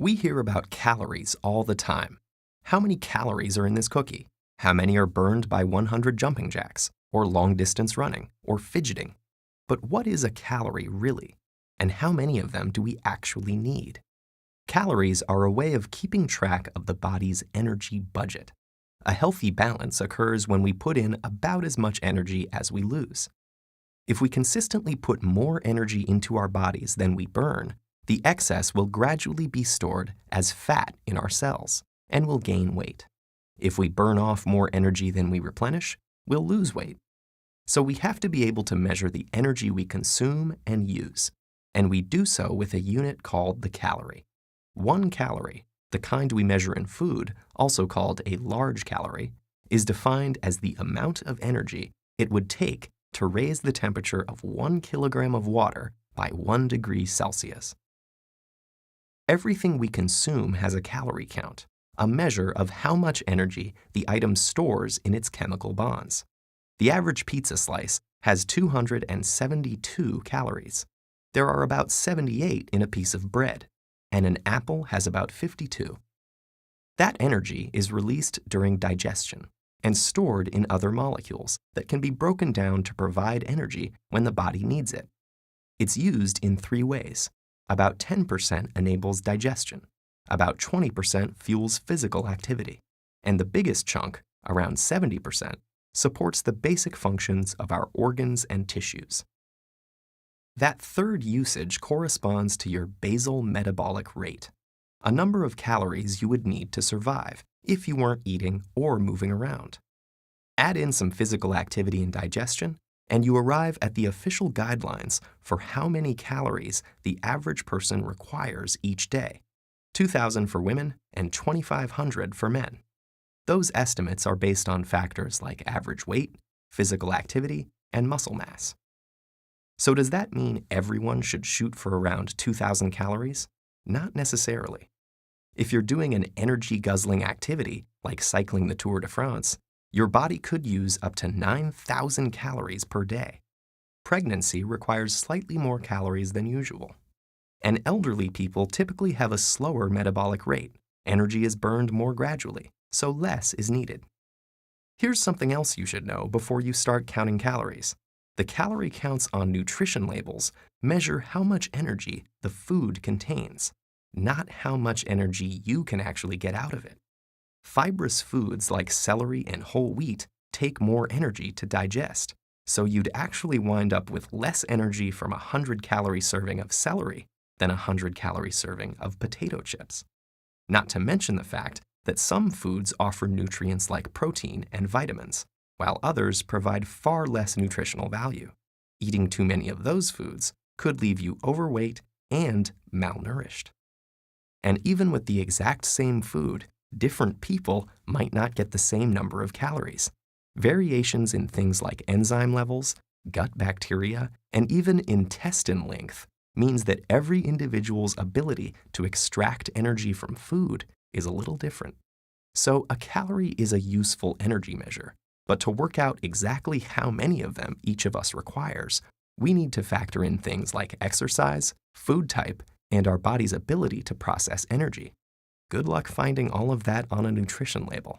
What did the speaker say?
We hear about calories all the time. How many calories are in this cookie? How many are burned by 100 jumping jacks, or long-distance running, or fidgeting? But what is a calorie really? And how many of them do we actually need? Calories are a way of keeping track of the body's energy budget. A healthy balance occurs when we put in about as much energy as we lose. If we consistently put more energy into our bodies than we burn, the excess will gradually be stored as fat in our cells and will gain weight. If we burn off more energy than we replenish, we'll lose weight. So we have to be able to measure the energy we consume and use, and we do so with a unit called the calorie. 1 calorie, the kind we measure in food, also called a large calorie, is defined as the amount of energy it would take to raise the temperature of 1 kilogram of water by 1 degree Celsius. Everything we consume has a calorie count, a measure of how much energy the item stores in its chemical bonds. The average pizza slice has 272 calories. There are about 78 in a piece of bread, and an apple has about 52. That energy is released during digestion and stored in other molecules that can be broken down to provide energy when the body needs it. It's used in 3 ways. About 10% enables digestion, about 20% fuels physical activity, and the biggest chunk, around 70%, supports the basic functions of our organs and tissues. That third usage corresponds to your basal metabolic rate, a number of calories you would need to survive if you weren't eating or moving around. Add in some physical activity and digestion, and you arrive at the official guidelines for how many calories the average person requires each day: 2,000 for women and 2,500 for men. Those estimates are based on factors like average weight, physical activity, and muscle mass. So does that mean everyone should shoot for around 2,000 calories? Not necessarily. If you're doing an energy-guzzling activity like cycling the Tour de France, your body could use up to 9,000 calories per day. Pregnancy requires slightly more calories than usual. And elderly people typically have a slower metabolic rate. Energy is burned more gradually, so less is needed. Here's something else you should know before you start counting calories. The calorie counts on nutrition labels measure how much energy the food contains, not how much energy you can actually get out of it. Fibrous foods like celery and whole wheat take more energy to digest, so you'd actually wind up with less energy from a 100-calorie serving of celery than a 100-calorie serving of potato chips. Not to mention the fact that some foods offer nutrients like protein and vitamins, while others provide far less nutritional value. Eating too many of those foods could leave you overweight and malnourished. And even with the exact same food, different people might not get the same number of calories. Variations in things like enzyme levels, gut bacteria, and even intestine length means that every individual's ability to extract energy from food is a little different. So a calorie is a useful energy measure, but to work out exactly how many of them each of us requires, we need to factor in things like exercise, food type, and our body's ability to process energy. Good luck finding all of that on a nutrition label.